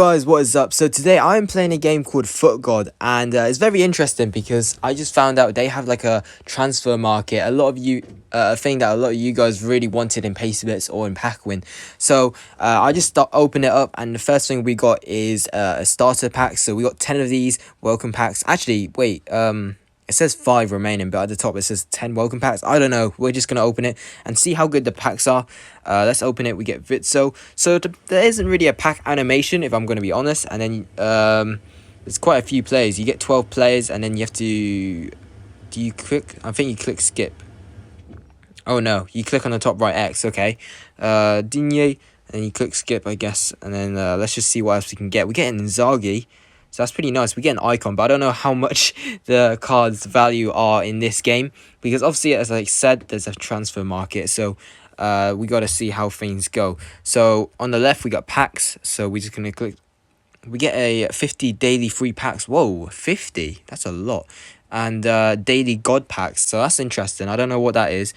Guys, what is up? So today I'm playing a game called FUTGod, and it's very interesting because I just found out they have like a transfer market. A thing that a lot of you guys really wanted in Pacybits or in Pacwyn. So I just opened it up, and the first thing we got is a starter pack. So we got 10 of these welcome packs. Actually, wait, it says 5 remaining, but at the top it says 10 welcome packs. I don't know. We're just going to open it and see how good the packs are. Let's open it. We get Vitso. So there isn't really a pack animation, if I'm going to be honest. And then there's quite a few players. You get 12 players, and then you have to... Do you click? I think you click skip. Oh no, you click on the top right X. Okay. Digne, and you click skip, I guess. And then let's just see what else we can get. We get an Inzaghi. So that's pretty nice. We get an icon, but I don't know how much the cards value are in this game, because obviously, as I said, there's a transfer market. So we got to see how things go. So on the left we got packs. So we're just gonna click. We get a 50 daily free packs. Whoa, 50. That's a lot. And daily god packs. So that's interesting. I don't know what that is.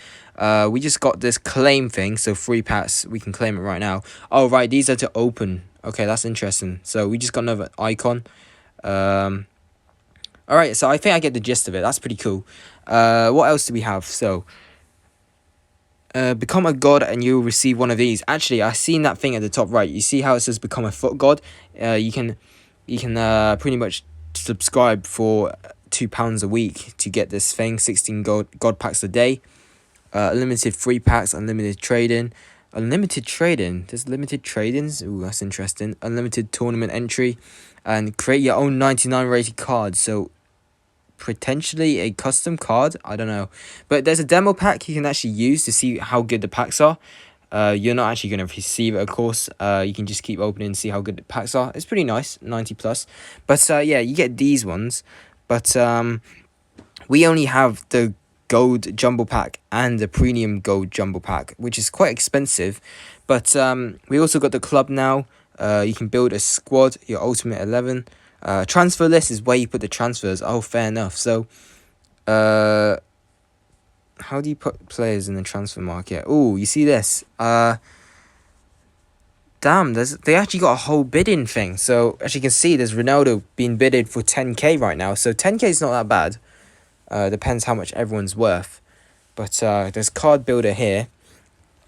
We just got this claim thing. So free packs. We can claim it right now. Oh right, these are to open. Okay, that's interesting. So we just got another icon. Alright, so I think I get the gist of it. That's pretty cool. What else do we have? So become a god and you'll receive one of these. Actually, I seen that thing at the top right. You see how it says become a FUTGod? You can pretty much subscribe for £2 a week to get this thing. 16 god packs a day. Unlimited free packs, unlimited trading. Unlimited trading. There's limited tradings. Ooh, that's interesting. Unlimited tournament entry. And create your own 99 rated card. So potentially a custom card. I don't know. But there's a demo pack you can actually use to see how good the packs are. You're not actually going to receive it, of course. You can just keep opening and see how good the packs are. It's pretty nice. 90 plus. But yeah, you get these ones. But we only have the gold jumbo pack and the premium gold jumbo pack, which is quite expensive. But we also got the club now. You can build a squad, your ultimate 11. Transfer list is where you put the transfers. Oh, fair enough. So how do you put players in the transfer market? Oh, you see this? Damn, they actually got a whole bidding thing. So as you can see, there's Ronaldo being bidded for 10k right now. So 10k is not that bad. Depends how much everyone's worth. But there's card builder here.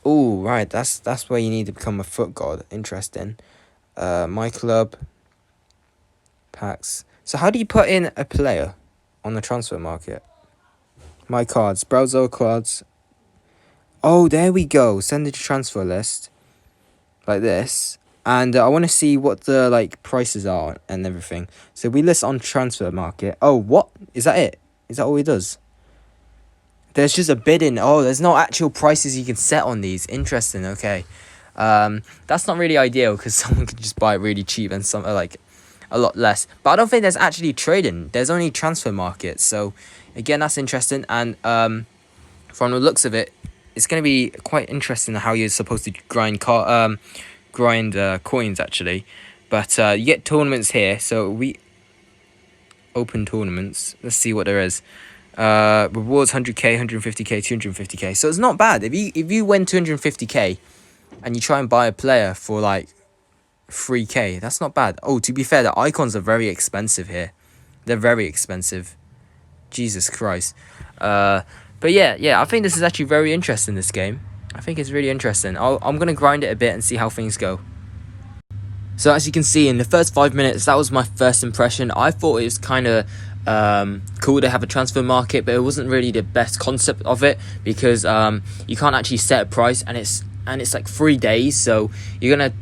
Oh, right, that's where you need to become a FUTGod. Interesting. My club packs. So how do you put in a player on the transfer market? My cards, browser cards. Oh, there we go. Send it to transfer list like this. And I want to see what the prices are and everything. So we list on transfer market. Oh, what is that? Is that all it does? There's just a bidding. Oh, there's no actual prices you can set on these. Interesting. Okay. That's not really ideal because someone could just buy it really cheap and some a lot less. But I don't think there's actually trading. There's only transfer markets. So again, that's interesting. And from the looks of it, it's going to be quite interesting how you're supposed to grind coins actually. But you get tournaments here. So we open tournaments. Let's see what there is. Rewards 100k, 150k, 250k. So it's not bad. If you win 250k and you try and buy a player for 3k, that's not bad. Oh, to be fair, the icons are very expensive here. They're very expensive. Jesus Christ. But yeah, I think this is actually very interesting, this game. I think it's really interesting. I'm gonna grind it a bit and see how things go. So as you can see, in the first 5 minutes, that was my first impression. I thought it was kind of cool to have a transfer market, but it wasn't really the best concept of it because you can't actually set a price, and it's like 3 days. So you're gonna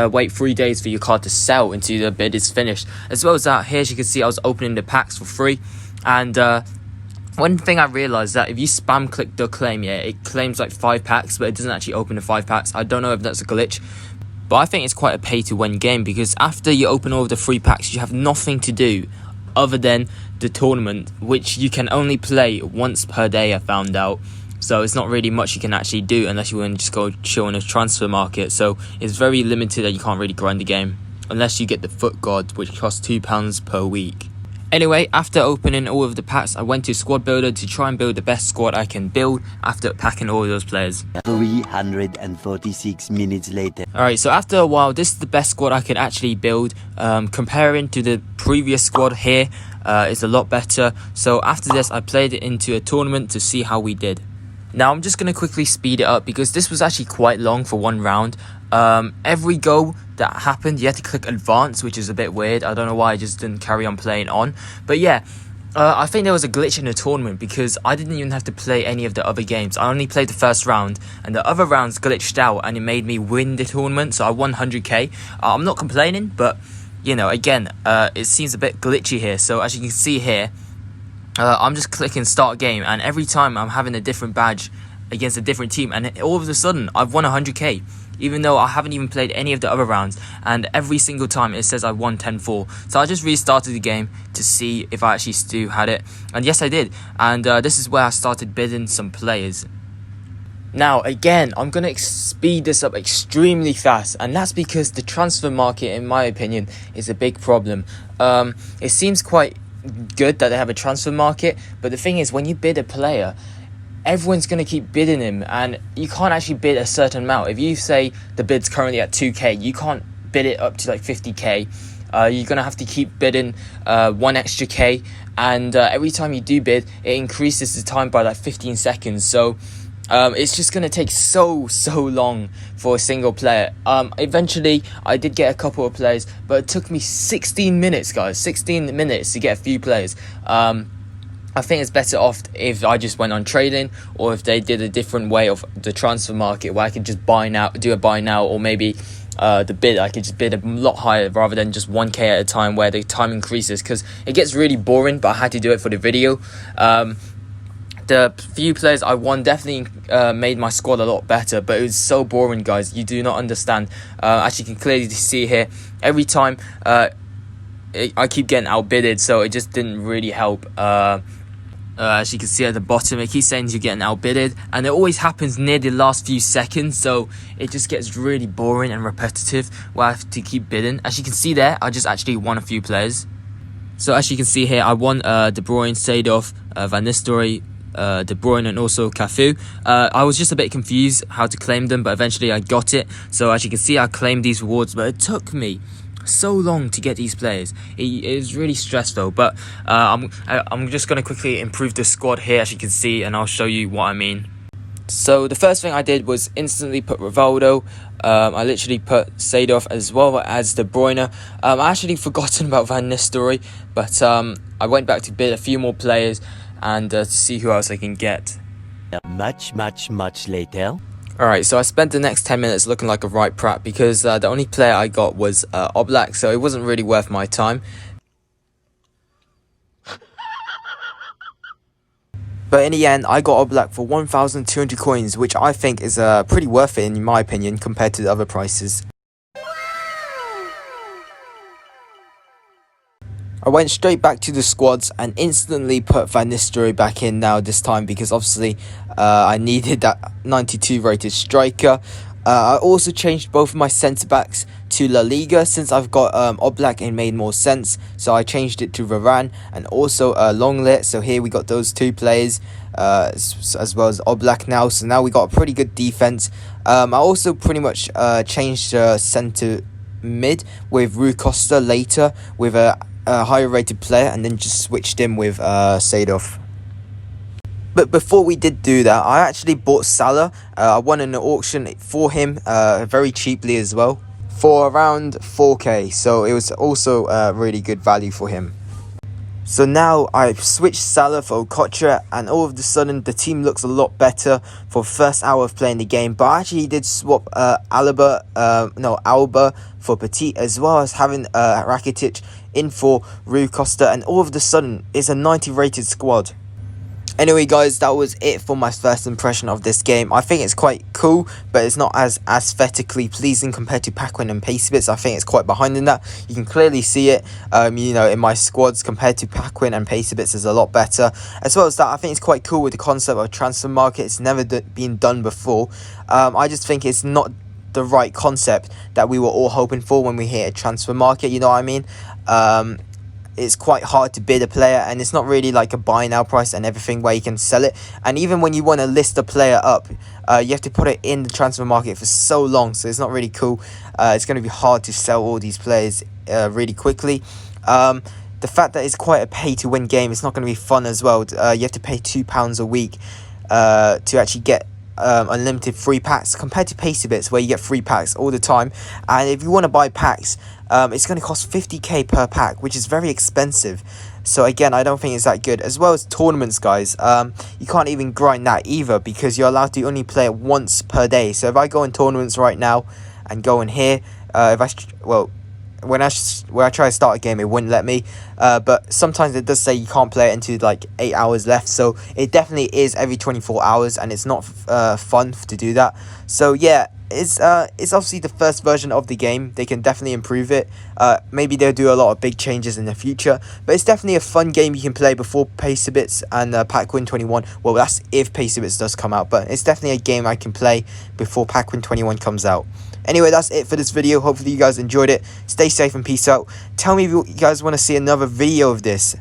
wait 3 days for your card to sell until the bid is finished. As well as that, here as you can see, I was opening the packs for free, and one thing I realized that if you spam click the claim, it claims 5 packs, but it doesn't actually open the 5 packs. I don't know if that's a glitch. But I think it's quite a pay-to-win game because after you open all of the free packs, you have nothing to do other than the tournament, which you can only play once per day, I found out. So it's not really much you can actually do unless you want to just go chill in a transfer market. So it's very limited that you can't really grind the game unless you get the FUTGod, which costs £2 per week. Anyway, after opening all of the packs, I went to Squad Builder to try and build the best squad I can build after packing all of those players. 346 minutes later. Alright, so after a while, this is the best squad I could actually build. Comparing to the previous squad here, it's a lot better. So after this, I played it into a tournament to see how we did. Now, I'm just going to quickly speed it up because this was actually quite long for one round. Every go that happened, you had to click advance, which is a bit weird. I don't know why I just didn't carry on playing on. But yeah, I think there was a glitch in the tournament because I didn't even have to play any of the other games. I only played the first round and the other rounds glitched out and it made me win the tournament. So I won 100k. I'm not complaining, but you know, again, it seems a bit glitchy here. So as you can see here, I'm just clicking start game and every time I'm having a different badge against a different team and all of a sudden I've won 100k. Even though I haven't even played any of the other rounds, and every single time it says I won 10-4. So I just restarted the game to see if I actually still had it, and yes I did. And this is where I started bidding some players. Now again, I'm going to speed this up extremely fast, and that's because the transfer market, in my opinion, is a big problem. It seems quite good that they have a transfer market, but the thing is, when you bid a player, everyone's going to keep bidding him and you can't actually bid a certain amount. If you say the bid's currently at 2k, you can't bid it up to like 50k. You're going to have to keep bidding 1 extra k, and every time you do bid, it increases the time by like 15 seconds. So it's just going to take so long for a single player. Eventually I did get a couple of players, but it took me 16 minutes, guys. 16 minutes to get a few players. I think it's better off if I just went on trading, or if they did a different way of the transfer market where I could just do a buy now, or maybe the bid, I could just bid a lot higher rather than just 1k at a time where the time increases, because it gets really boring, but I had to do it for the video. The few players I won definitely made my squad a lot better, but it was so boring, guys. You do not understand. As you can clearly see here, every time I keep getting outbidded, so it just didn't really help. As you can see at the bottom, it keeps saying you're getting outbidded, and it always happens near the last few seconds, so it just gets really boring and repetitive where I have to keep bidding. As you can see there, I just actually won a few players. So as you can see here, I won De Bruyne, Seedorf, Van Nistelrooy, De Bruyne, and also Cafu. I was just a bit confused how to claim them, but eventually I got it. So as you can see, I claimed these rewards, but it took me so long to get these players. It was really stressful, but I'm just going to quickly improve the squad here, as you can see, and I'll show you what I mean. So the first thing I did was instantly put Rivaldo. I literally put Seedorf as well as De Bruyne. I actually forgotten about Van Nistelrooy, but I went back to bid a few more players and to see who else I can get. Much later. Alright, so I spent the next 10 minutes looking like a right prat because the only player I got was Oblak, so it wasn't really worth my time. But in the end, I got Oblak for 1,200 coins, which I think is pretty worth it in my opinion compared to the other prices. I went straight back to the squads and instantly put Van Nistelrooy back in now this time because obviously I needed that 92 rated striker. I also changed both of my centre-backs to La Liga since I've got Oblak. It made more sense, so I changed it to Varane and also Longlet. So here we got those two players as well as Oblak now. So now we got a pretty good defence. I also pretty much changed centre mid with Rui Costa later with a higher rated player, and then just switched him with Seedorf. But before we did do that, I actually bought Salah. I won an auction for him very cheaply as well, for around 4k, so it was also really good value for him. So now I've switched Salah for Okocha, and all of a sudden the team looks a lot better for the first hour of playing the game. But I actually did swap Alba for Petit, as well as having Rakitic in for Rui Costa, and all of a sudden it's a 90 rated squad. Anyway guys, that was it for my first impression of this game. I think it's quite cool, but it's not as aesthetically pleasing compared to Pacwyn and Pacybits. I think it's quite behind in that. You can clearly see it, you know, in my squads compared to Pacwyn and Pacybits is a lot better. As well as that, I think it's quite cool with the concept of transfer market. It's never been done before. I just think it's not the right concept that we were all hoping for when we hit a transfer market, you know what I mean? it's quite hard to bid a player, and it's not really like a buy now price and everything where you can sell it. And even when you want to list a player up, you have to put it in the transfer market for so long, so it's not really cool. It's going to be hard to sell all these players really quickly. The fact that it's quite a pay to win game, it's not going to be fun as well. You have to pay £2 a week to actually get unlimited free packs, compared to Pacybits where you get free packs all the time. And if you want to buy packs, it's going to cost 50k per pack, which is very expensive. So again, I don't think it's that good. As well as tournaments, guys, you can't even grind that either, because you're allowed to only play it once per day. So if I go in tournaments right now and go in here, when I try to start a game, it wouldn't let me, but sometimes it does say you can't play it into like 8 hours left, so it definitely is every 24 hours, and it's not fun to do that. So yeah, it's obviously the first version of the game. They can definitely improve it. Maybe they'll do a lot of big changes in the future, but it's definitely a fun game you can play before Pacybits and Pacwyn 21. Well, that's if Pacybits does come out, but it's definitely a game I can play before Pacwyn 21 comes out. Anyway, that's it for this video. Hopefully you guys enjoyed it. Stay safe and peace out. Tell me if you guys want to see another video of this.